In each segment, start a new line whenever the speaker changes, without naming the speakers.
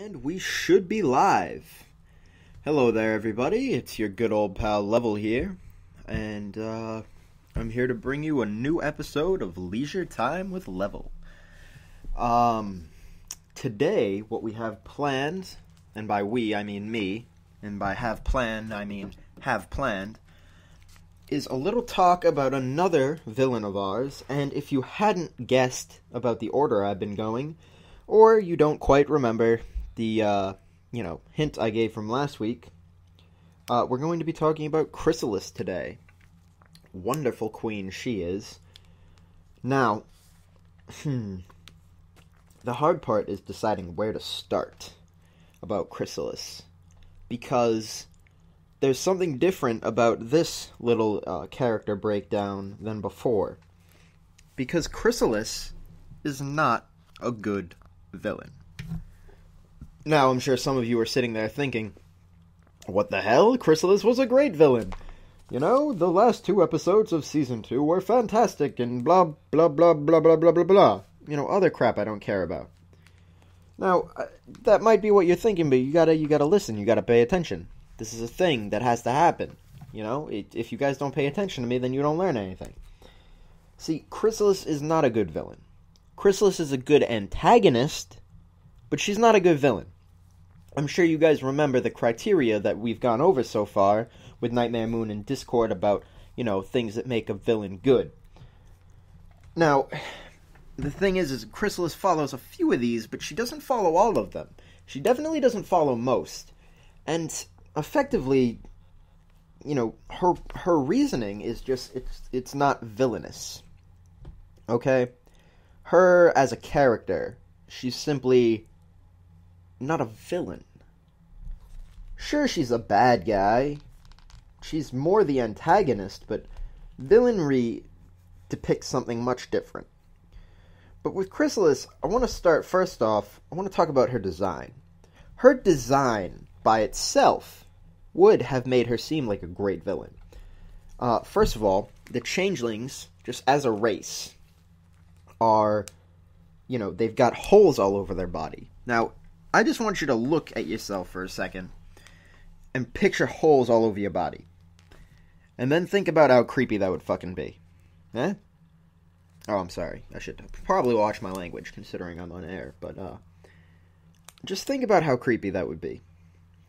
And we should be live. Hello there, everybody. It's your good old pal Levol here. And I'm here to bring you a new episode of Leisure Time with Levol. Today, what we have planned, and by we, I mean me, and by have planned, I mean have planned, is a little talk about another villain of ours. And if you hadn't guessed about the order I've been going, or you don't quite remember the, hint I gave from last week, we're going to be talking about Chrysalis today. Wonderful queen she is. Now, the hard part is deciding where to start about Chrysalis, because there's something different about this little character breakdown than before. Because Chrysalis is not a good villain. Now, I'm sure some of you are sitting there thinking, what the hell? Chrysalis was a great villain. You know, the last 2 episodes of Season 2 were fantastic and blah, blah, blah, blah, blah, blah, blah, blah. You know, other crap I don't care about. Now, that might be what you're thinking, but you gotta listen, you gotta pay attention. This is a thing that has to happen. You know, if you guys don't pay attention to me, then you don't learn anything. See, Chrysalis is not a good villain. Chrysalis is a good antagonist, but she's not a good villain. I'm sure you guys remember the criteria that we've gone over so far with Nightmare Moon and Discord about, things that make a villain good. Now, the thing is Chrysalis follows a few of these, but she doesn't follow all of them. She definitely doesn't follow most. And effectively, her reasoning is just, it's not villainous. Okay? Her as a character, she's simply not a villain. Sure, she's a bad guy. She's more the antagonist, but villainry depicts something much different. But with Chrysalis, I want to start first off, I want to talk about her design. Her design by itself would have made her seem like a great villain. First of all, the changelings, just as a race, are, they've got holes all over their body. Now, I just want you to look at yourself for a second and picture holes all over your body. And then think about how creepy that would fucking be. Eh? Oh, I'm sorry. I should probably watch my language, considering I'm on air. But, just think about how creepy that would be.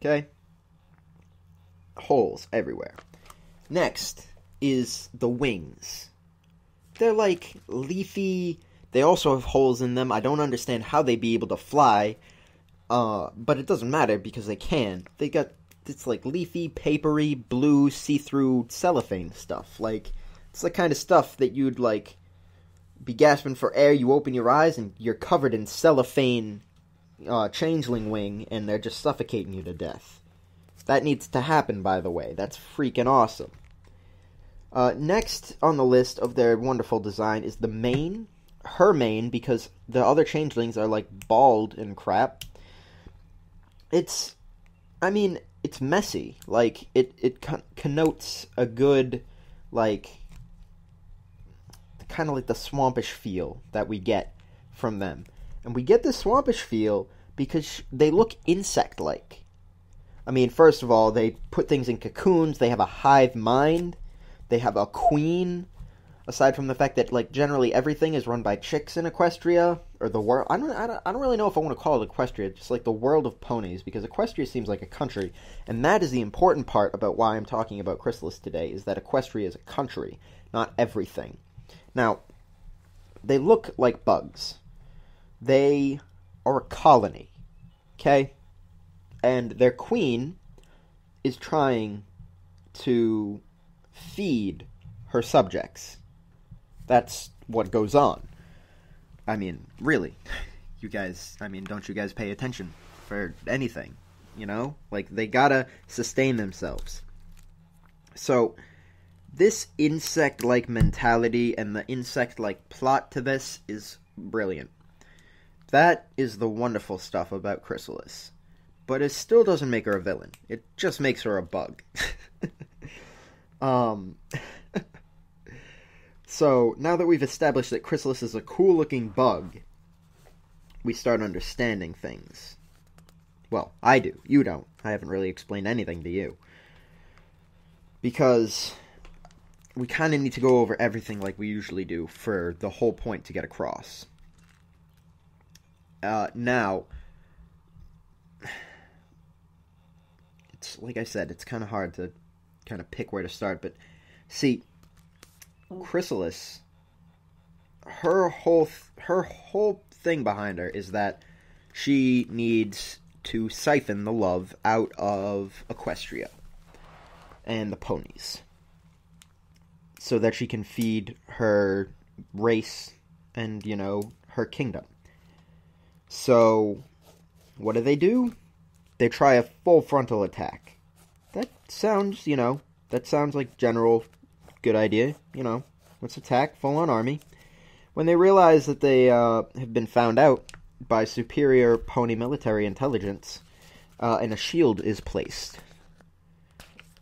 Okay? Holes everywhere. Next is the wings. They're like leafy. They also have holes in them. I don't understand how they'd be able to fly. But it doesn't matter because they can. They got this like leafy, papery, blue, see-through cellophane stuff. Like, it's the kind of stuff that you'd like be gasping for air, you open your eyes, and you're covered in cellophane changeling wing, and they're just suffocating you to death. That needs to happen, by the way. That's freaking awesome. Next on the list of their wonderful design is the mane. Her mane, because the other changelings are like bald and crap. It's messy. Like, it connotes a good, like, kind of like the swampish feel that we get from them. And we get this swampish feel because they look insect-like. I mean, first of all, they put things in cocoons, they have a hive mind, they have a queen. Aside from the fact that, like, generally everything is run by chicks in Equestria, or the world. I don't really know if I want to call it Equestria, just like the world of ponies, because Equestria seems like a country, and that is the important part about why I'm talking about Chrysalis today, is that Equestria is a country, not everything. Now, they look like bugs. They are a colony, okay? And their queen is trying to feed her subjects. That's what goes on. I mean, really. You guys, don't you guys pay attention for anything? Like, they gotta sustain themselves. So, this insect-like mentality and the insect-like plot to this is brilliant. That is the wonderful stuff about Chrysalis. But it still doesn't make her a villain. It just makes her a bug. So, now that we've established that Chrysalis is a cool-looking bug, we start understanding things. Well, I do. You don't. I haven't really explained anything to you. Because we kind of need to go over everything like we usually do for the whole point to get across. Now, it's like I said, it's kind of hard to kind of pick where to start, but see, Chrysalis, her whole thing behind her is that she needs to siphon the love out of Equestria and the ponies so that she can feed her race and, you know, her kingdom. So, what do? They try a full frontal attack. That sounds, you know, like general good idea, you know. Let's attack, full-on army. When they realize that they have been found out by superior pony military intelligence, and a shield is placed.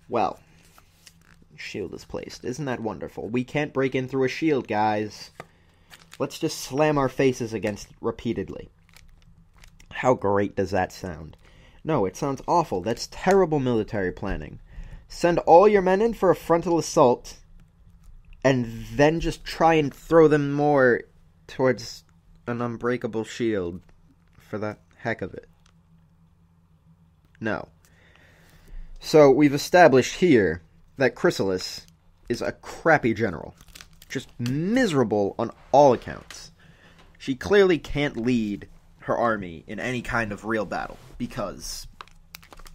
Well, shield is placed. Isn't that wonderful? We can't break in through a shield, guys. Let's just slam our faces against it repeatedly. How great does that sound? No, it sounds awful. That's terrible military planning. Send all your men in for a frontal assault, and then just try and throw them more towards an unbreakable shield for the heck of it. No. So, we've established here that Chrysalis is a crappy general. Just miserable on all accounts. She clearly can't lead her army in any kind of real battle, because,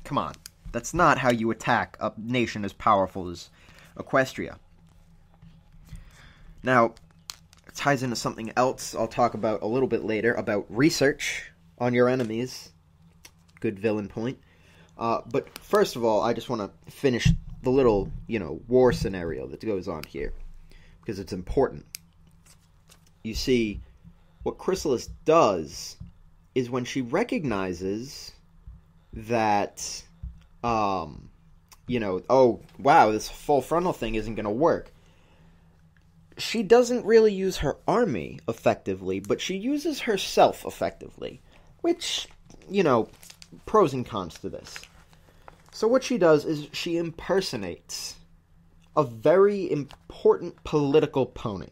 come on, that's not how you attack a nation as powerful as Equestria. Now, it ties into something else I'll talk about a little bit later, about research on your enemies. Good villain point. But first of all, I just want to finish the little, you know, war scenario that goes on here, because it's important. You see, what Chrysalis does is when she recognizes that, you know, oh, wow, this full frontal thing isn't going to work, she doesn't really use her army effectively, but she uses herself effectively, which, you know, pros and cons to this. So what she does is she impersonates a very important political pony,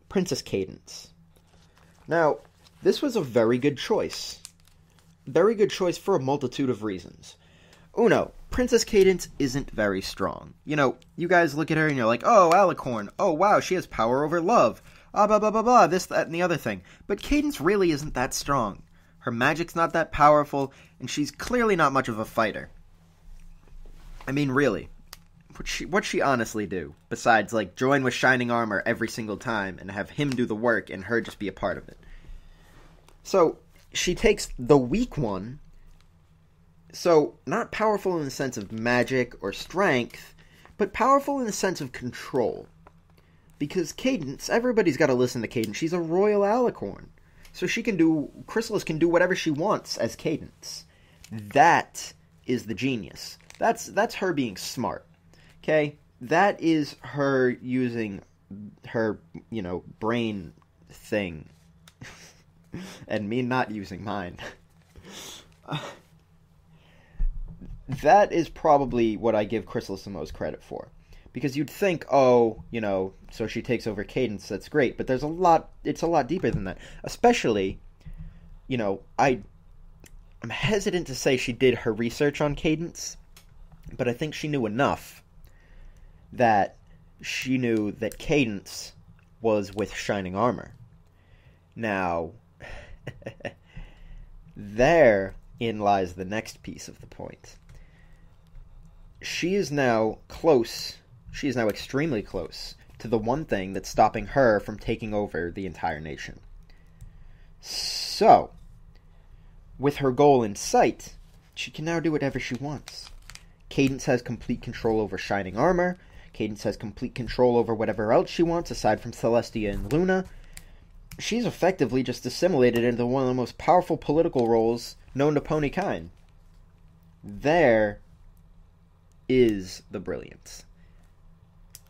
Princess Cadence. Now, this was a very good choice. Very good choice for a multitude of reasons. Uno, Princess Cadence isn't very strong. You know, you guys look at her and you're like, oh, Alicorn, oh, wow, she has power over love. Blah, blah, blah, blah, this, that, and the other thing. But Cadence really isn't that strong. Her magic's not that powerful, and she's clearly not much of a fighter. I mean, really, what'd she honestly do? Besides, like, join with Shining Armor every single time and have him do the work and her just be a part of it. So, she takes the weak one, so not powerful in the sense of magic or strength, but powerful in the sense of control. Because Cadence, everybody's got to listen to Cadence. She's a royal alicorn. So Chrysalis can do whatever she wants as Cadence. That is the genius. That's her being smart. Okay? That is her using her, you know, brain thing. And me not using mine. That is probably what I give Chrysalis the most credit for. Because you'd think, oh, you know, so she takes over Cadence, that's great. But it's a lot deeper than that. Especially, you know, I'm hesitant to say she did her research on Cadence, but I think she knew enough that she knew that Cadence was with Shining Armor. Now, therein lies the next piece of the point. She is now extremely close to the one thing that's stopping her from taking over the entire nation. So, with her goal in sight, she can now do whatever she wants. Cadence has complete control over Shining Armor. Cadence has complete control over whatever else she wants, aside from Celestia and Luna. She's effectively just assimilated into one of the most powerful political roles known to pony kind. There is the brilliance.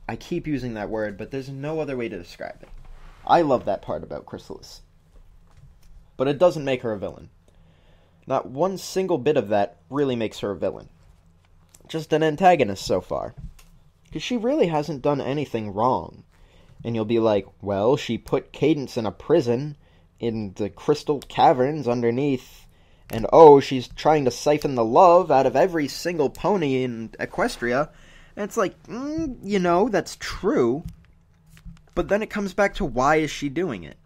I keep using that word, but there's no other way to describe it. I love that part about Chrysalis. But it doesn't make her a villain. Not one single bit of that really makes her a villain. Just an antagonist so far. Because she really hasn't done anything wrong. And you'll be like, well, she put Cadence in a prison in the crystal caverns underneath. And oh, she's trying to siphon the love out of every single pony in Equestria. And it's like, that's true. But then it comes back to why is she doing it?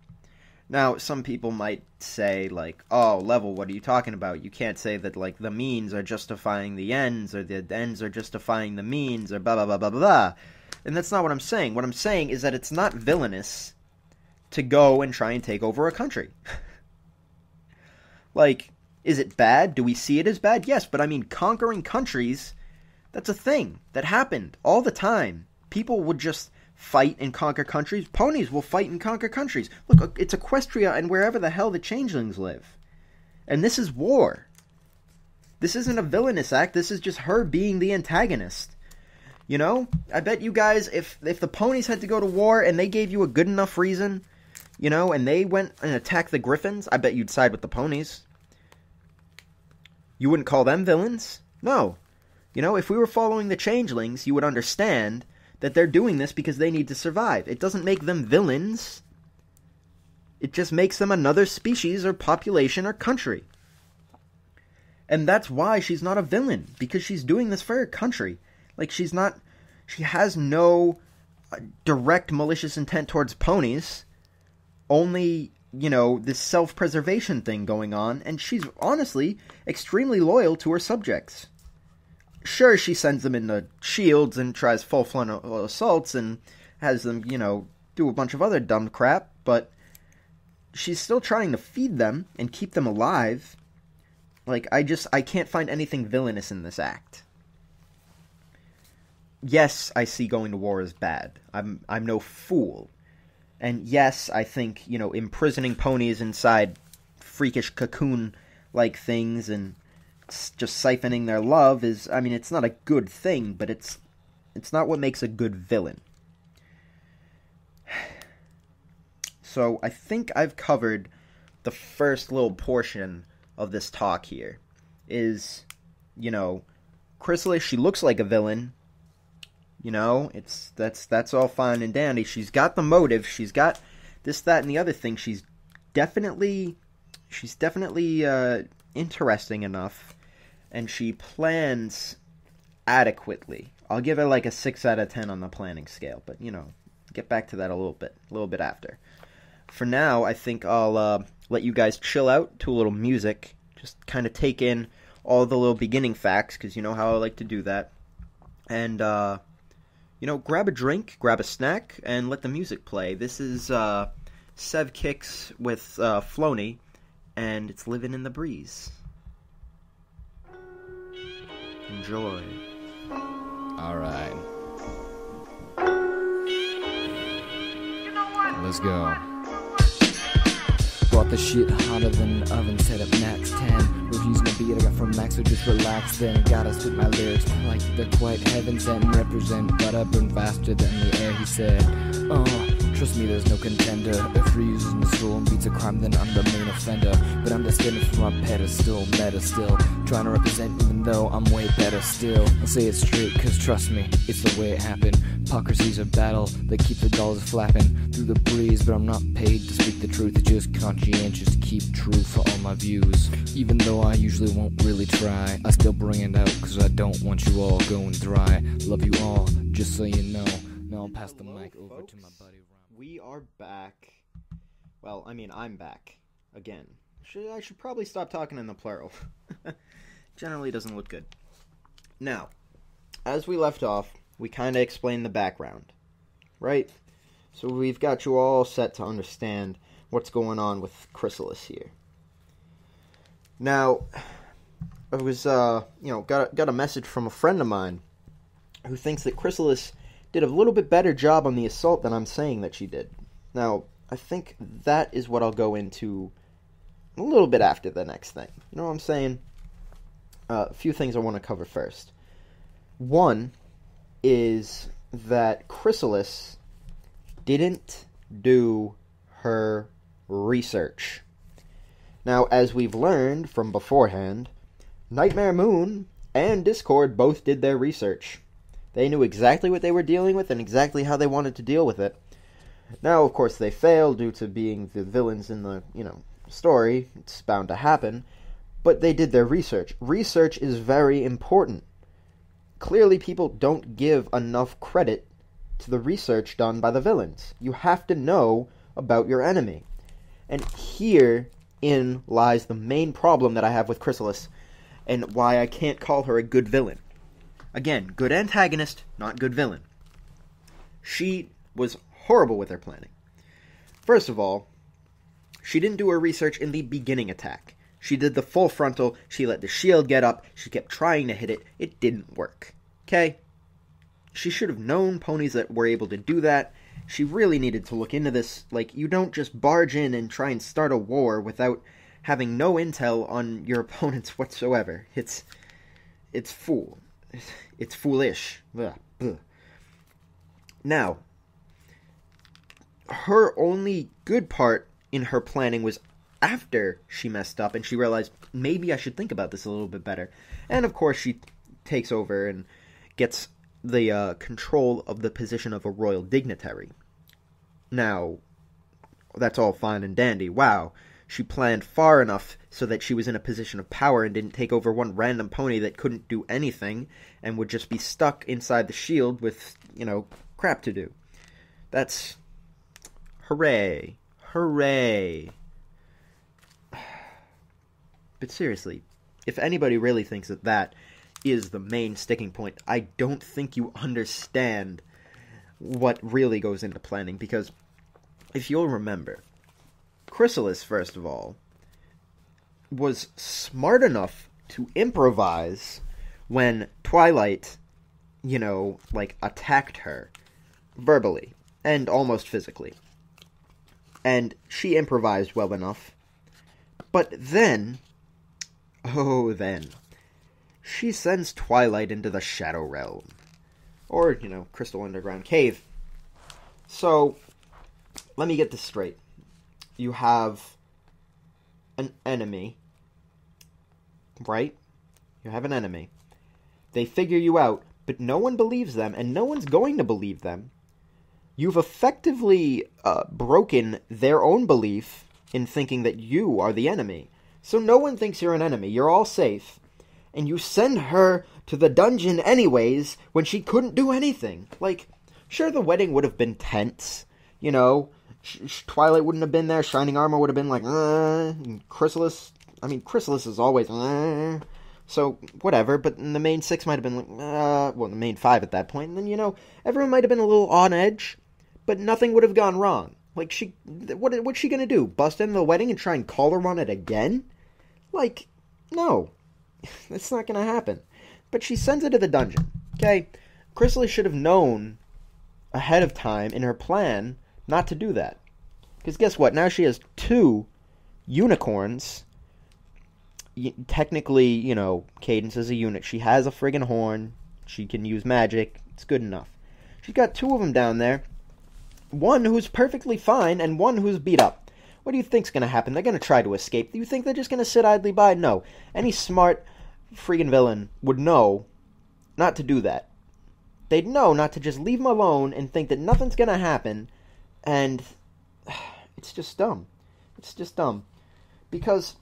Now, some people might say, like, oh, Levol, what are you talking about? You can't say that, like, the means are justifying the ends, or the ends are justifying the means, or blah, blah, blah, blah, blah. And that's not what I'm saying. What I'm saying is that it's not villainous to go and try and take over a country. Like, is it bad? Do we see it as bad? Yes, but I mean, conquering countries, that's a thing that happened all the time. People would just fight and conquer countries. Ponies will fight and conquer countries. Look, it's Equestria and wherever the hell the changelings live. And this is war. This isn't a villainous act. This is just her being the antagonist. You know? I bet you guys, if the ponies had to go to war and they gave you a good enough reason, and they went and attacked the griffins, I bet you'd side with the ponies. You wouldn't call them villains? No. If we were following the changelings, you would understand that they're doing this because they need to survive. It doesn't make them villains. It just makes them another species or population or country. And that's why she's not a villain, because she's doing this for her country. Like, she has no direct malicious intent towards ponies, only, this self-preservation thing going on, and she's honestly extremely loyal to her subjects. Sure, she sends them into shields and tries full-frontal assaults and has them, do a bunch of other dumb crap, but she's still trying to feed them and keep them alive. Like, I can't find anything villainous in this act. Yes, I see going to war as bad. I'm no fool. And yes, I think, imprisoning ponies inside freakish cocoon-like things and just siphoning their love is, it's not a good thing, but it's not what makes a good villain. So I think I've covered the first little portion of this talk here. Is, Chrysalis, she looks like a villain. That's all fine and dandy. She's got the motive. She's got this, that, and the other thing. She's definitely interesting enough. And she plans adequately. I'll give her like a 6 out of 10 on the planning scale. But, get back to that a little bit after. For now, I think I'll let you guys chill out to a little music. Just kind of take in all the little beginning facts, because you know how I like to do that. And, grab a drink, grab a snack, and let the music play. This is Sev Kicks with Flowny, and it's Living in the Breeze. Enjoy.
Alright. Let's go. Brought the shit hotter than an oven, set up max 10. Reviews no beat I got from Max, so just relax then. Gotta spit my lyrics like they're quite heaven sent. Represent, but I burn faster than the air, he said. Trust me, there's no contender. If reusing the storm beats a crime, then I'm the main offender. But I'm descended from a pedestal, meta still. Trying to represent even though I'm way better still. I'll say it straight, cause trust me, it's the way it happened. Hypocrisy's a battle that keep the dollars flapping through the breeze, but I'm not paid to speak the truth. It's just conscientious to keep true for all my views. Even though I usually won't really try, I still bring it out cause I don't want you all going dry. Love you all, just so you know. Now I'll pass the mic over to my buddy.
We are back. Well, I'm back. Again. I should probably stop talking in the plural. Generally doesn't look good. Now, as we left off, we kind of explained the background. Right? So we've got you all set to understand what's going on with Chrysalis here. Now, I was, got a message from a friend of mine who thinks that Chrysalis did a little bit better job on the assault than I'm saying that she did. Now, I think that is what I'll go into a little bit after the next thing. You know what I'm saying? A few things I want to cover first. One is that Chrysalis didn't do her research. Now, as we've learned from beforehand, Nightmare Moon and Discord both did their research. They knew exactly what they were dealing with and exactly how they wanted to deal with it. Now, of course, they failed due to being the villains in the, story. It's bound to happen. But they did their research. Research is very important. Clearly, people don't give enough credit to the research done by the villains. You have to know about your enemy. And herein lies the main problem that I have with Chrysalis, and why I can't call her a good villain. Again, good antagonist, not good villain. She was horrible with her planning. First of all, she didn't do her research in the beginning attack. She did the full frontal, she let the shield get up, she kept trying to hit it, it didn't work. Okay? She should have known ponies that were able to do that. She really needed to look into this. Like, you don't just barge in and try and start a war without having no intel on your opponents whatsoever. It's foolish. Ugh, ugh. Now, her only good part in her planning was after she messed up and she realized, maybe I should think about this a little bit better. And of course she takes over and gets the control of the position of a royal dignitary. Now, that's all fine and dandy. Wow, she planned far enough so that she was in a position of power and didn't take over one random pony that couldn't do anything and would just be stuck inside the shield with, crap to do. That's... hooray. Hooray. But seriously, if anybody really thinks that that is the main sticking point, I don't think you understand what really goes into planning, because if you'll remember, Chrysalis, first of all, was smart enough to improvise when Twilight, attacked her verbally and almost physically. And she improvised well enough. But then, she sends Twilight into the Shadow Realm. Or, Crystal Underground Cave. So, let me get this straight. You have an enemy, right? You have an enemy. They figure you out, but no one believes them, and no one's going to believe them. You've effectively broken their own belief in thinking that you are the enemy. So no one thinks you're an enemy. You're all safe. And you send her to the dungeon anyways when she couldn't do anything. Like, sure, the wedding would have been tense. Twilight wouldn't have been there. Shining Armor would have been like, and Chrysalis is always, So, whatever, but the main 6 might have been like, the main 5 at that point. And then, everyone might have been a little on edge, but nothing would have gone wrong. Like, what's she gonna do? Bust into the wedding and try and call her on it again? Like, no. That's not gonna happen. But she sends her to the dungeon, okay? Chrysalis should have known ahead of time in her plan not to do that. Because guess what? Now she has 2 unicorns. Technically, Cadence is a unit. She has a friggin' horn. She can use magic. It's good enough. She's got 2 of them down there. One who's perfectly fine, and one who's beat up. What do you think's gonna happen? They're gonna try to escape. Do you think they're just gonna sit idly by? No. Any smart friggin' villain would know not to do that. They'd know not to just leave them alone and think that nothing's gonna happen, and it's just dumb. It's just dumb. Because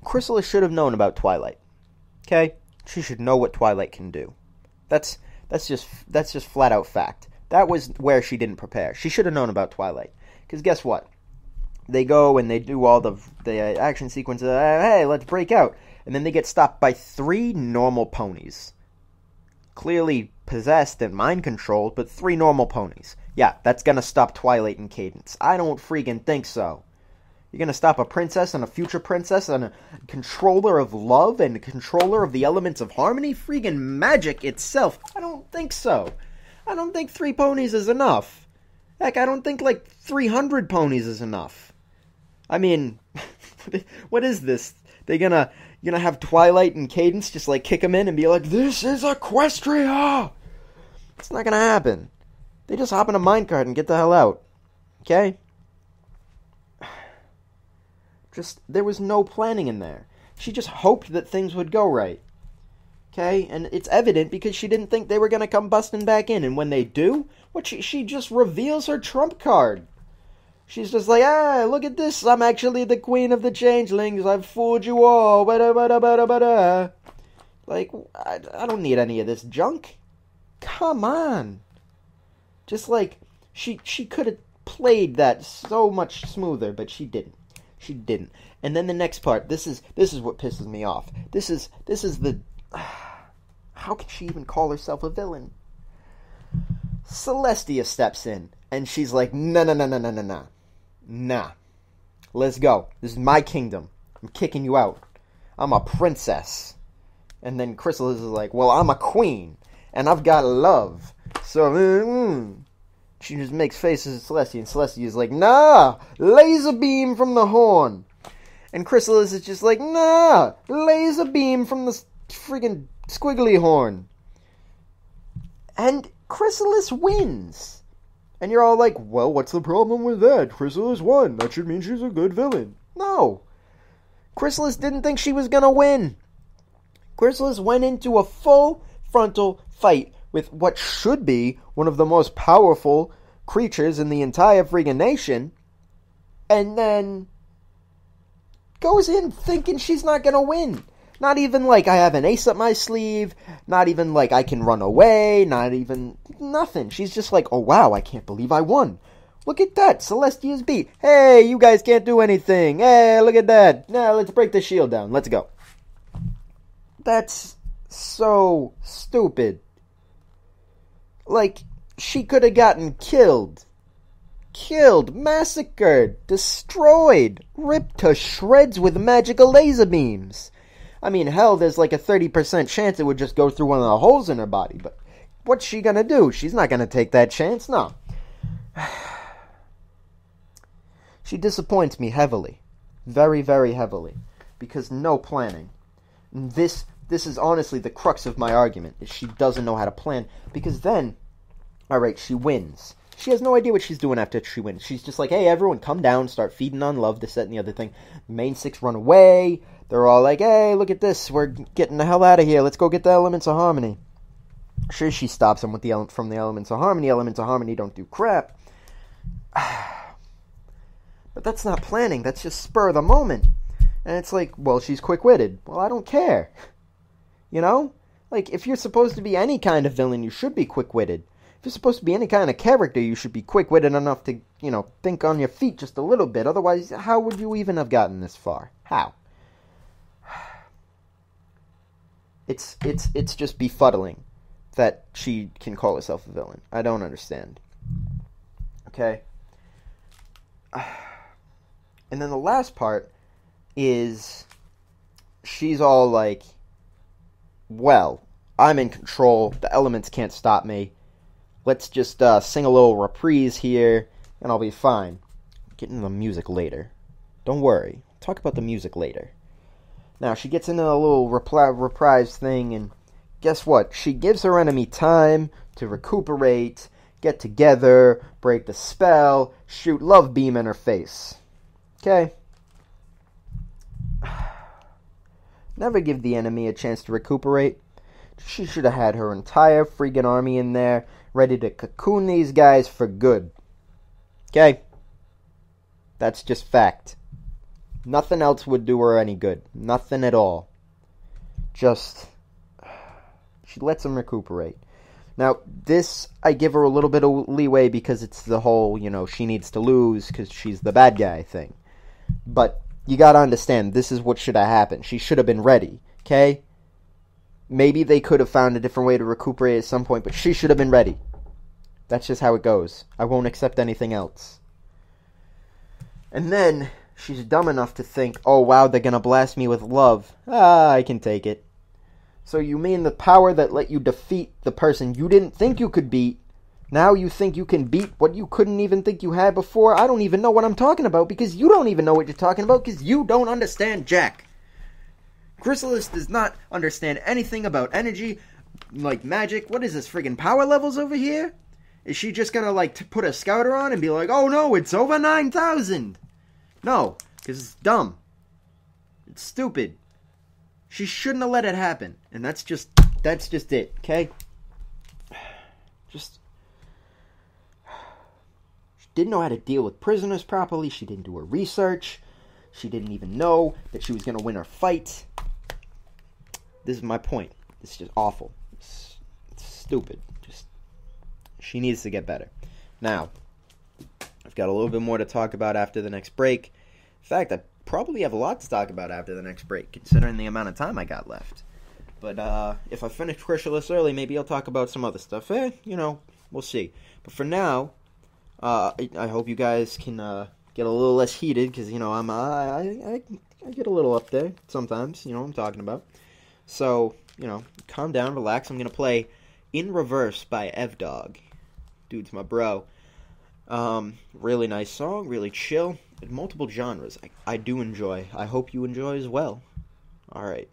Chrysalis should have known about Twilight. Okay? She should know what Twilight can do. That's just flat out fact. That was where she didn't prepare. She should have known about Twilight. Because guess what? They go and they do all the action sequences. Hey, let's break out. And then they get stopped by 3 normal ponies. Clearly possessed and mind-controlled, but 3 normal ponies. Yeah, that's gonna stop Twilight and Cadence. I don't freaking think so. You're gonna stop a princess and a future princess and a controller of love and a controller of the elements of harmony? Freaking magic itself? I don't think so. I don't think 3 ponies is enough. Heck, I don't think 300 ponies is enough. I mean, what is this? You're gonna have Twilight and Cadence just kick them in and be like, "This is Equestria!" It's not gonna happen. They just hop in a minecart and get the hell out. Okay? There was no planning in there. She just hoped that things would go right. Okay? And it's evident because she didn't think they were going to come busting back in. And when they do, she just reveals her trump card. She's just like, look at this. I'm actually the queen of the changelings. I've fooled you all. Bada, bada, bada, bada. Like, I don't need any of this junk. Come on. Just like, she could have played that so much smoother, but she didn't. She didn't. And then the next part, this is what pisses me off. This is the... How can she even call herself a villain? Celestia steps in, and she's like, nah. Let's go. This is my kingdom. I'm kicking you out. I'm a princess. And then Chrysalis is like, well, I'm a queen, and I've got love. So, she just makes faces at Celestia, and Celestia is like, nah, laser beam from the horn. And Chrysalis is just like, nah, laser beam from the friggin' squiggly horn. And Chrysalis wins. And you're all like, well, what's the problem with that? Chrysalis won. That should mean she's a good villain. No. Chrysalis didn't think she was gonna win. Chrysalis went into a full frontal fight with what should be one of the most powerful creatures in the entire friggin' nation, and then goes in thinking she's not gonna win. Not even like I have an ace up my sleeve, not even like I can run away, not even nothing. She's just like, oh wow, I can't believe I won. Look at that, Celestia's beat. Hey, you guys can't do anything. Hey, look at that. Now let's break the shield down. Let's go. That's so stupid. Like, she could have gotten killed, massacred, destroyed, ripped to shreds with magical laser beams. I mean, hell, there's like a 30% chance it would just go through one of the holes in her body, but what's she gonna do? She's not gonna take that chance, no. She disappoints me heavily. Very, very heavily. Because no planning. This is honestly the crux of my argument, is she doesn't know how to plan. Because then, alright, she wins. She has no idea what she's doing after she wins. She's just like, hey, everyone, come down, start feeding on love, this, that, and the other thing. The main six run away. They're all like, hey, look at this. We're getting the hell out of here. Let's go get the elements of harmony. Sure, she stops them with from the elements of harmony. Elements of harmony don't do crap. But that's not planning. That's just spur of the moment. And it's like, well, she's quick-witted. Well, I don't care. You know? Like, if you're supposed to be any kind of villain, you should be quick-witted. If you're supposed to be any kind of character, you should be quick-witted enough to, you know, think on your feet just a little bit. Otherwise, how would you even have gotten this far? How? It's just befuddling that she can call herself a villain. I don't understand. Okay? And then the last part is she's all like, well, I'm in control. The elements can't stop me. Let's just sing a little reprise here, and I'll be fine. Get into the music later. Don't worry. Talk about the music later. Now, she gets into a little reprise thing, and guess what? She gives her enemy time to recuperate, get together, break the spell, shoot love beam in her face. Okay? Never give the enemy a chance to recuperate. She should have had her entire freaking army in there, ready to cocoon these guys for good. Okay? That's just fact. Nothing else would do her any good. Nothing at all. Just, she lets them recuperate. Now, this, I give her a little bit of leeway because it's the whole, you know, she needs to lose because she's the bad guy thing. But you gotta understand, this is what should have happened. She should have been ready, okay? Maybe they could have found a different way to recuperate at some point, but she should have been ready. That's just how it goes. I won't accept anything else. And then she's dumb enough to think, oh wow, they're gonna blast me with love. I can take it. So you mean the power that let you defeat the person you didn't think you could beat, now you think you can beat what you couldn't even think you had before? I don't even know what I'm talking about because you don't even know what you're talking about because you don't understand jack. Chrysalis does not understand anything about energy, like magic. What is this, friggin' power levels over here? Is she just gonna, like, put a scouter on and be like, oh no, it's over 9,000? No, because it's dumb. It's stupid. She shouldn't have let it happen. And that's just it, okay? She didn't know how to deal with prisoners properly. She didn't do her research. She didn't even know that she was going to win her fight. This is my point. It's just awful. It's stupid. She needs to get better. Now, I've got a little bit more to talk about after the next break. In fact, I probably have a lot to talk about after the next break, considering the amount of time I got left. But if I finish Chrysalis early, maybe I'll talk about some other stuff. We'll see. But for now, I hope you guys can get a little less heated, because I get a little up there sometimes. You know what I'm talking about. So calm down, relax. I'm gonna play In Reverse by Evdog. Dude's my bro. Really nice song, really chill. Multiple genres. I do enjoy. I hope you enjoy as well. All right.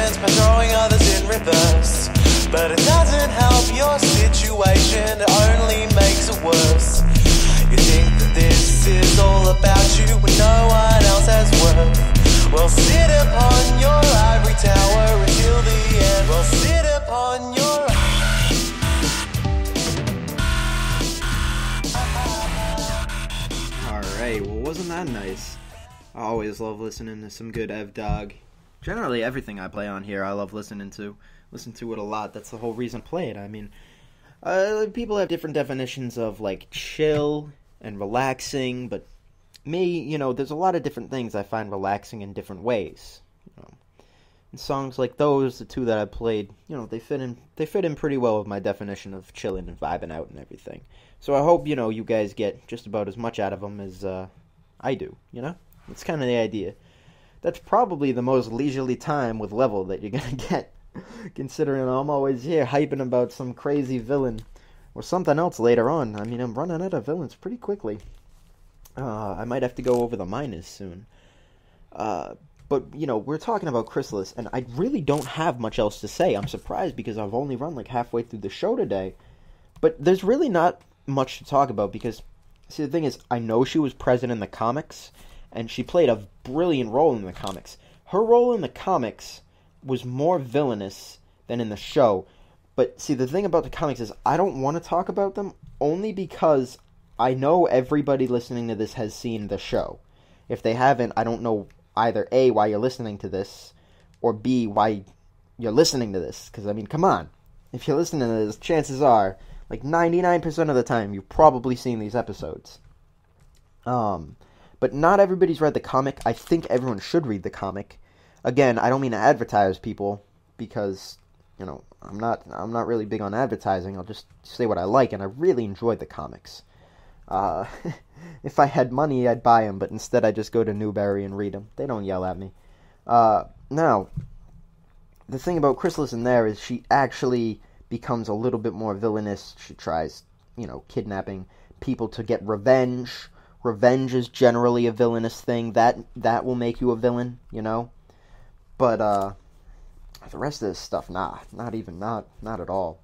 By throwing others in reverse, but it doesn't help your situation, it only makes it worse. You think that this is all about you when no one else has worth. Well, sit upon your ivory tower until the end. Well, sit upon your
Alright, well, wasn't that nice? I always love listening to some good Evdog. Generally, everything I play on here, I love listening to. Listen to it a lot. That's the whole reason I play it. I mean, people have different definitions of, like, chill and relaxing, but me, there's a lot of different things I find relaxing in different ways. And songs like those, the two that I played, they fit in pretty well with my definition of chilling and vibing out and everything. So I hope, you guys get just about as much out of them as I do, It's kind of the idea. That's probably the most leisurely time with Levol that you're going to get, considering I'm always here hyping about some crazy villain or something else later on. I mean, I'm running out of villains pretty quickly. I might have to go over the minors soon. But, we're talking about Chrysalis, and I really don't have much else to say. I'm surprised because I've only run like halfway through the show today. But there's really not much to talk about because, see, the thing is, I know she was present in the comics, and she played a brilliant role in the comics. Her role in the comics was more villainous than in the show. But see, the thing about the comics is I don't want to talk about them only because I know everybody listening to this has seen the show. If they haven't, I don't know either A, why you're listening to this, or B, why you're listening to this. Because, I mean, come on. If you're listening to this, chances are, like 99% of the time, you've probably seen these episodes. But not everybody's read the comic. I think everyone should read the comic. Again, I don't mean to advertise people because, I'm not really big on advertising. I'll just say what I like, and I really enjoyed the comics. If I had money, I'd buy them, but instead I just go to Newberry and read them. They don't yell at me. Now, the thing about Chrysalis in there is she actually becomes a little bit more villainous. She tries, kidnapping people to get revenge. Revenge is generally a villainous thing. That will make you a villain, But, the rest of this stuff, not at all.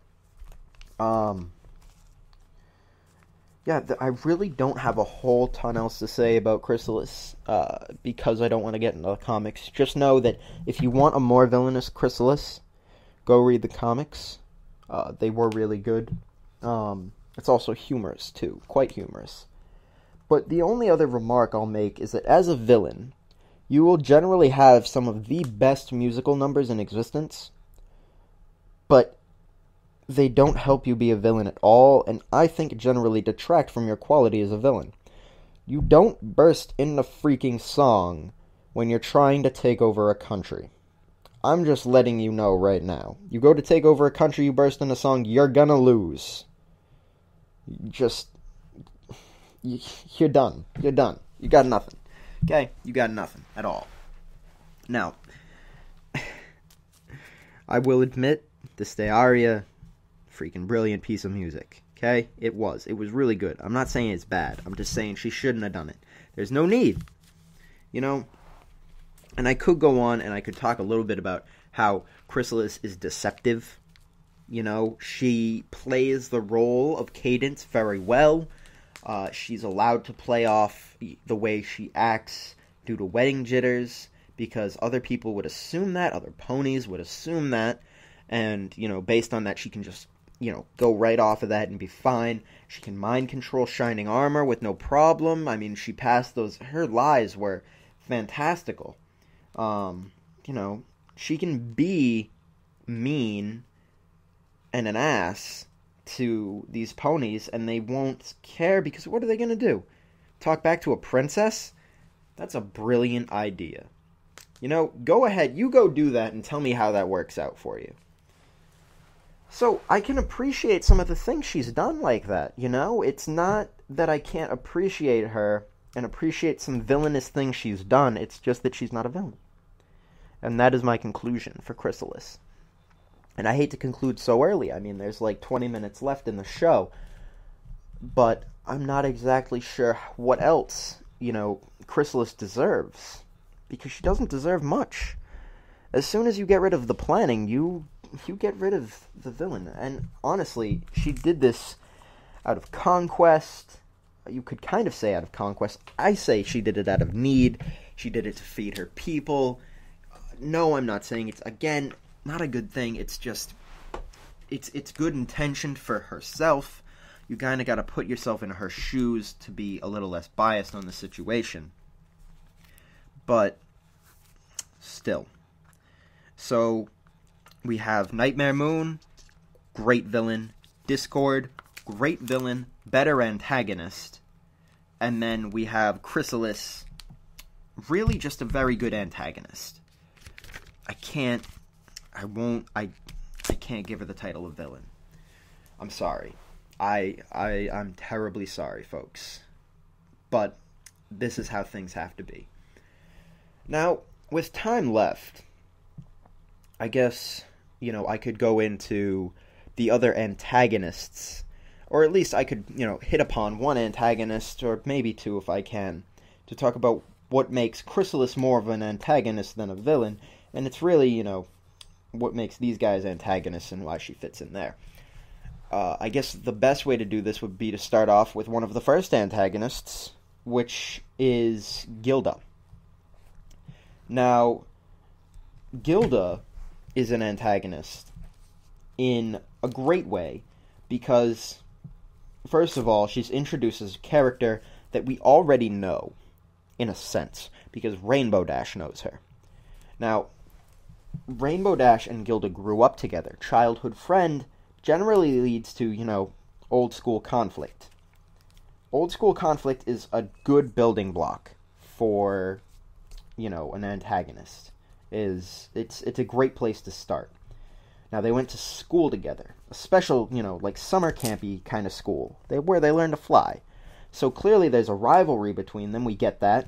I really don't have a whole ton else to say about Chrysalis, because I don't want to get into the comics. Just know that if you want a more villainous Chrysalis, go read the comics. They were really good. It's also humorous, too. Quite humorous. But the only other remark I'll make is that as a villain, you will generally have some of the best musical numbers in existence, but they don't help you be a villain at all, and I think generally detract from your quality as a villain. You don't burst in a freaking song when you're trying to take over a country. I'm just letting you know right now. You go to take over a country, you burst in a song, you're gonna lose. You're done. You're done. You got nothing. Okay? You got nothing at all. Now, I will admit, this Day Aria, freaking brilliant piece of music. Okay? It was really good. I'm not saying it's bad. I'm just saying she shouldn't have done it. There's no need. And I could go on and I could talk a little bit about how Chrysalis is deceptive. She plays the role of Cadence very well. She's allowed to play off the way she acts due to wedding jitters, because other people would assume that, other ponies would assume that, and, based on that, she can just, go right off of that and be fine. She can mind control Shining Armor with no problem. I mean, she passed her lies were fantastical. She can be mean and an ass to these ponies, and they won't care, because what are they going to do? Talk back to a princess? That's a brilliant idea. Go ahead, you go do that and tell me how that works out for you. So, I can appreciate some of the things she's done like that, It's not that I can't appreciate her and appreciate some villainous things she's done, it's just that she's not a villain. And that is my conclusion for Chrysalis. And I hate to conclude so early. I mean, there's like 20 minutes left in the show. But I'm not exactly sure what else, Chrysalis deserves. Because she doesn't deserve much. As soon as you get rid of the planning, you get rid of the villain. And honestly, she did this out of conquest. You could kind of say out of conquest. I say she did it out of need. She did it to feed her people. No, I'm not saying it's, again, not a good thing. It's just, it's good intention for herself. You kind of got to put yourself in her shoes to be a little less biased on the situation. But still. So we have Nightmare Moon, great villain. Discord, great villain, better antagonist. And then we have Chrysalis, really just a very good antagonist. I can't give her the title of villain. I'm sorry. I'm terribly sorry, folks. But this is how things have to be. Now, with time left, I guess, I could go into the other antagonists. Or at least I could, hit upon one antagonist, or maybe two if I can, to talk about what makes Chrysalis more of an antagonist than a villain. And it's really, what makes these guys antagonists and why she fits in there. I guess the best way to do this would be to start off with one of the first antagonists, which is Gilda. Now, Gilda is an antagonist in a great way because, first of all, she's introduced as a character that we already know, in a sense, because Rainbow Dash knows her. Now, Rainbow Dash and Gilda grew up together. Childhood friend generally leads to, old school conflict. Old school conflict is a good building block for, an antagonist. It's a great place to start. Now, they went to school together. A special, like summer campy kind of school. Where they learn to fly. So clearly there's a rivalry between them. We get that.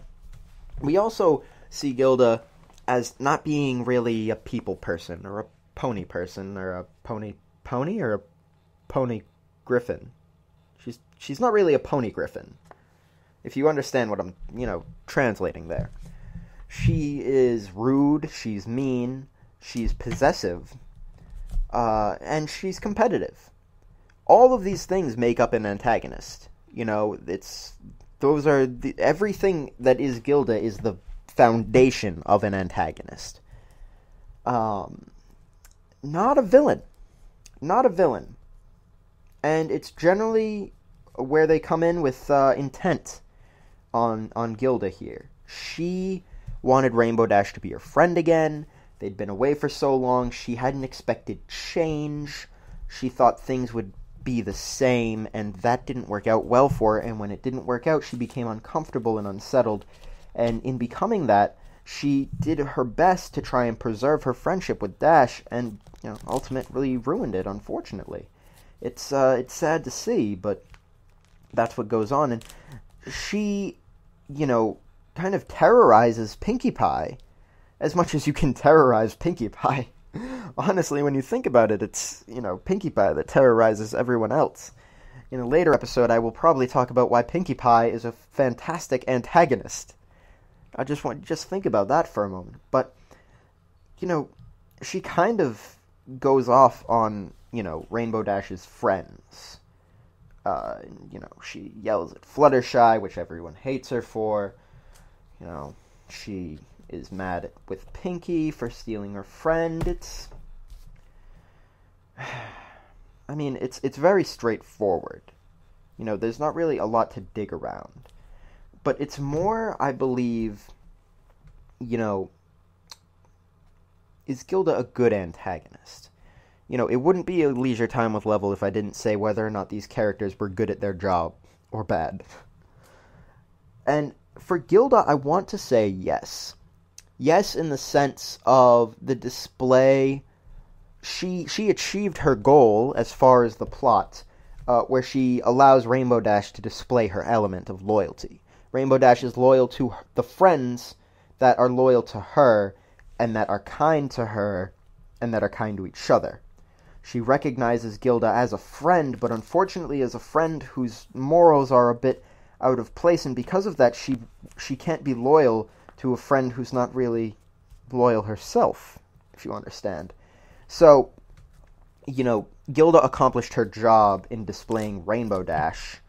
We also see Gilda as not being really a people person, or a pony person, or a pony, or a pony griffin. She's not really a pony griffin, if you understand what I'm, translating there. She is rude, she's mean, she's possessive, and she's competitive. All of these things make up an antagonist. Everything that is Gilda is the foundation of an antagonist. Not a villain. And it's generally where they come in with intent on Gilda here. She wanted Rainbow Dash to be her friend again. They'd been away for so long. She hadn't expected change. She thought things would be the same, and that didn't work out well for her. And when it didn't work out, she became uncomfortable and unsettled. And in becoming that, she did her best to try and preserve her friendship with Dash, and ultimately ruined it, unfortunately. It's sad to see, but that's what goes on. And she, kind of terrorizes Pinkie Pie as much as you can terrorize Pinkie Pie. Honestly, when you think about it, it's, Pinkie Pie that terrorizes everyone else. In a later episode, I will probably talk about why Pinkie Pie is a fantastic antagonist. I just think about that for a moment. But, she kind of goes off on, Rainbow Dash's friends. She yells at Fluttershy, which everyone hates her for. She is mad with Pinkie for stealing her friend. It's very straightforward. There's not really a lot to dig around. But it's more, I believe, is Gilda a good antagonist? It wouldn't be a Leisure Time with Levol if I didn't say whether or not these characters were good at their job or bad. And for Gilda, I want to say yes. Yes, in the sense of the display. She achieved her goal as far as the plot, where she allows Rainbow Dash to display her element of loyalty. Rainbow Dash is loyal to the friends that are loyal to her, and that are kind to her, and that are kind to each other. She recognizes Gilda as a friend, but unfortunately as a friend whose morals are a bit out of place, and because of that, she can't be loyal to a friend who's not really loyal herself, if you understand. So, Gilda accomplished her job in displaying Rainbow Dash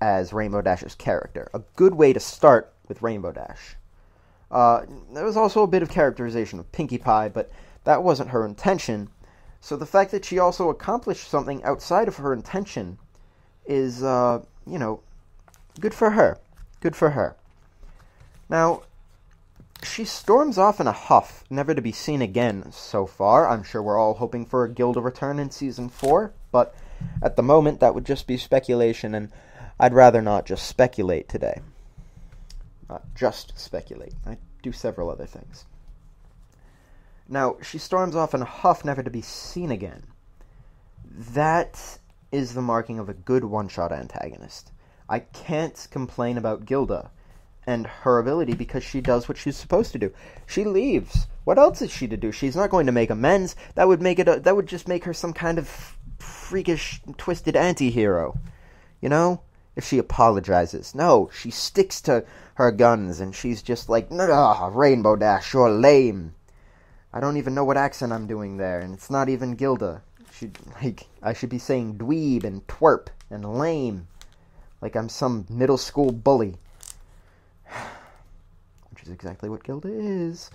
as Rainbow Dash's character. A good way to start with Rainbow Dash. There was also a bit of characterization of Pinkie Pie, but that wasn't her intention. So the fact that she also accomplished something outside of her intention is, good for her. Good for her. Now, she storms off in a huff, never to be seen again so far. I'm sure we're all hoping for a Gilda return in Season 4, but at the moment that would just be speculation, and I'd rather not just speculate today. Not just speculate. I do several other things. Now, she storms off in a huff, never to be seen again. That is the marking of a good one-shot antagonist. I can't complain about Gilda and her ability because she does what she's supposed to do. She leaves. What else is she to do? She's not going to make amends. That would just make her some kind of freakish, twisted anti-hero. If she apologizes. No, she sticks to her guns and she's just like, Rainbow Dash, you're lame. I don't even know what accent I'm doing there, and it's not even Gilda. I should be saying dweeb and twerp and lame. Like I'm some middle school bully. Which is exactly what Gilda is.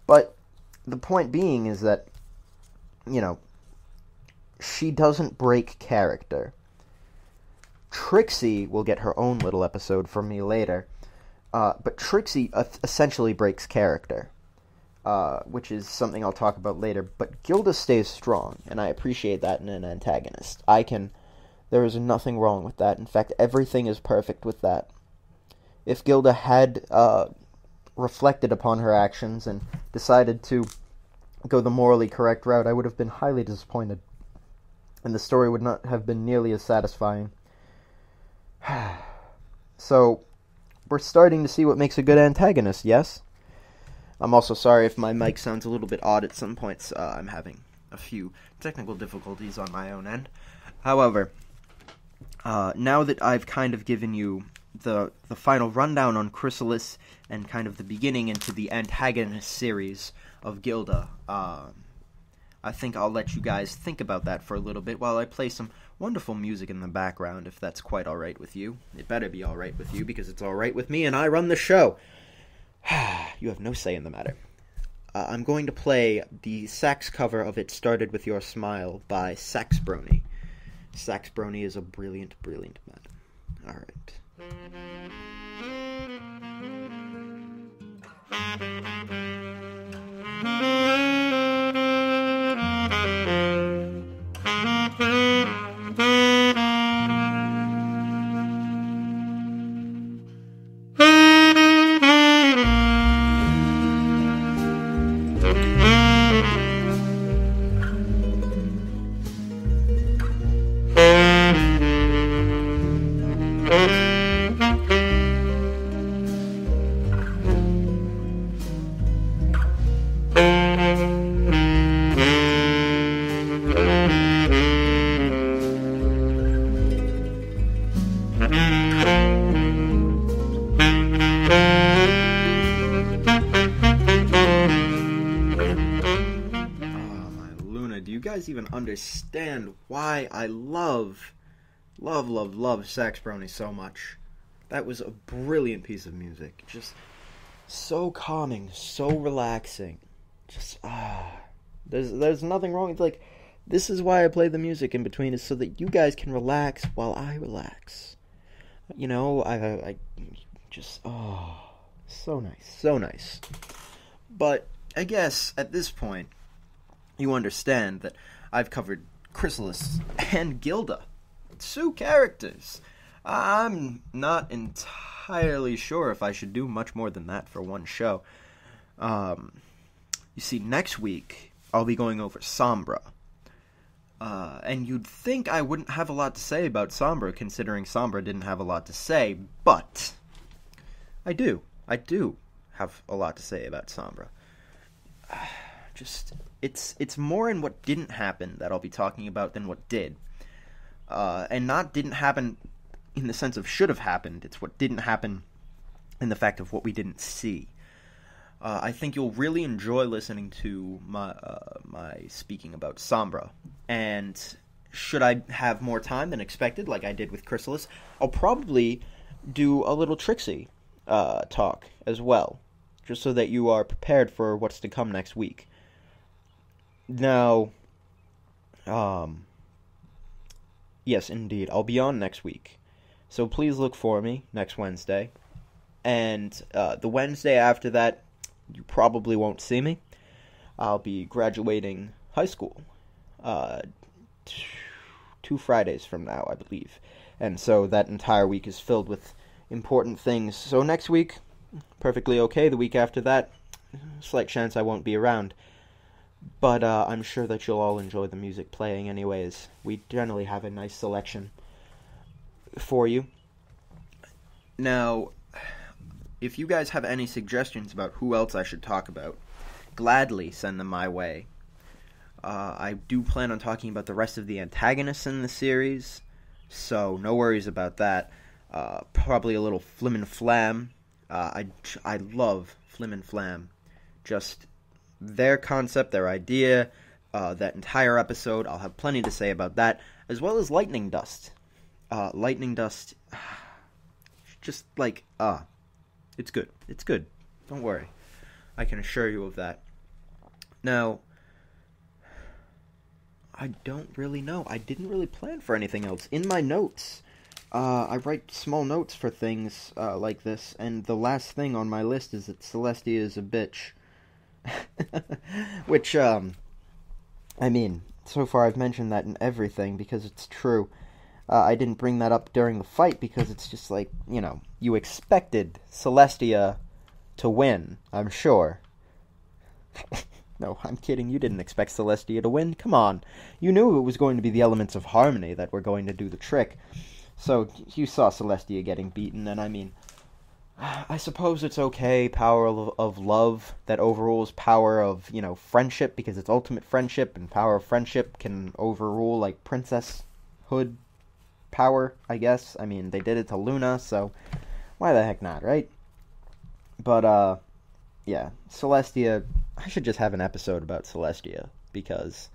But the point being is that, she doesn't break character. Trixie will get her own little episode from me later. But Trixie essentially breaks character. Which is something I'll talk about later. But Gilda stays strong, and I appreciate that in an antagonist. There is nothing wrong with that. In fact, everything is perfect with that. If Gilda had reflected upon her actions and decided to go the morally correct route, I would have been highly disappointed. And the story would not have been nearly as satisfying. So, we're starting to see what makes a good antagonist, yes? I'm also sorry if my mic sounds a little bit odd at some points. I'm having a few technical difficulties on my own end. However, now that I've kind of given you the final rundown on Chrysalis and kind of the beginning into the antagonist series of Gilda, I think I'll let you guys think about that for a little bit while I play some wonderful music in the background, if that's quite alright with you. It better be alright with you, because it's alright with me, and I run the show. You have no say in the matter. I'm going to play the sax cover of It Started With Your Smile by Saxbrony. Saxbrony is a brilliant, brilliant man. Alright. Even understand why I love Saxbrony so much. That was a brilliant piece of music. Just so calming, so relaxing. Just there's nothing wrong with, like, this is why I play the music in between, is so that you guys can relax while I relax. You know, I just so nice. But I guess at this point you understand that I've covered Chrysalis and Gilda, 2 characters. I'm not entirely sure if I should do much more than that for one show. You see, next week I'll be going over Sombra. And you'd think I wouldn't have a lot to say about Sombra, considering Sombra didn't have a lot to say, but I do. I do have a lot to say about Sombra. It's more in what didn't happen that I'll be talking about than what did. And not didn't happen in the sense of should have happened. It's what didn't happen in the fact of what we didn't see. I think you'll really enjoy listening to my speaking about Sombra. And should I have more time than expected, like I did with Chrysalis, I'll probably do a little Trixie talk as well, just so that you are prepared for what's to come next week. Now, yes, indeed, I'll be on next week, so please look for me next Wednesday, and the Wednesday after that, you probably won't see me. I'll be graduating high school, 2 Fridays from now, I believe, and so that entire week is filled with important things. So next week, perfectly okay. The week after that, slight chance I won't be around. But I'm sure that you'll all enjoy the music playing anyways. We generally have a nice selection for you. Now, if you guys have any suggestions about who else I should talk about, gladly send them my way. I do plan on talking about the rest of the antagonists in the series, so no worries about that. Probably a little Flim and Flam. I love Flim and Flam. Just their concept, their idea, that entire episode. I'll have plenty to say about that, as well as Lightning Dust. Lightning Dust, just like, it's good. It's good. Don't worry. I can assure you of that. Now, I don't really know. I didn't really plan for anything else. In my notes, I write small notes for things like this, and the last thing on my list is that Celestia is a bitch. Which, I mean, so far I've mentioned that in everything because it's true. I didn't bring that up during the fight because it's just like, you know, you expected Celestia to win, I'm sure. No, I'm kidding. You didn't expect Celestia to win. Come on. You knew it was going to be the elements of harmony that were going to do the trick. So you saw Celestia getting beaten, and I mean, I suppose it's okay, power of love that overrules power of, friendship, because it's ultimate friendship, and power of friendship can overrule, like, princesshood power, I guess. I mean, they did it to Luna, so why the heck not, right? But, yeah, Celestia, I should just have an episode about Celestia, because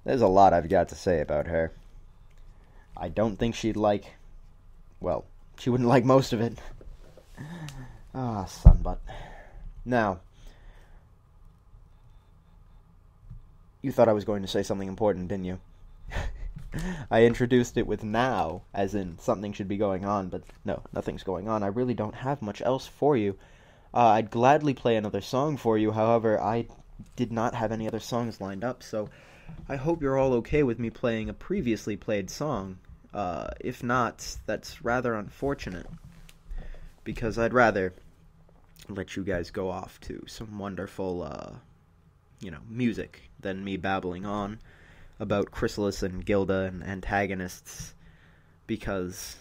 there's a lot I've got to say about her. I don't think she'd like, well, she wouldn't like most of it. Ah, sunbutt. Now, you thought I was going to say something important, didn't you? I introduced it with now, as in something should be going on, but no, nothing's going on. I really don't have much else for you. I'd gladly play another song for you, however, I did not have any other songs lined up, so I hope you're all okay with me playing a previously played song. If not, that's rather unfortunate, because I'd rather let you guys go off to some wonderful, music than me babbling on about Chrysalis and Gilda and antagonists, because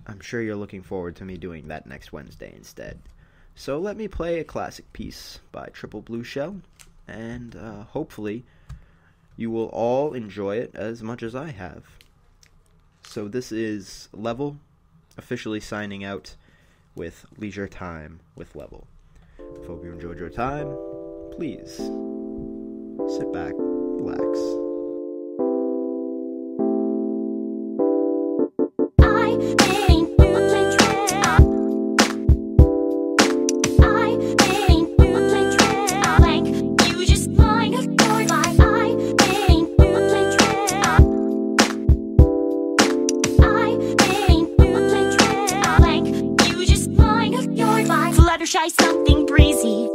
I'm sure you're looking forward to me doing that next Wednesday instead. So let me play a classic piece by TripleBlueShell, and hopefully you will all enjoy it as much as I have. So this is Levol, officially signing out with Leisure Time with Levol. Hope you enjoyed your time. Please sit back, relax.
Fluttershy something breezy,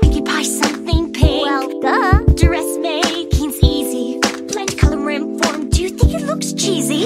Pinkie Pie something pink. Well, duh. Dressmaking's easy. Blend color and form. Do you think it looks cheesy?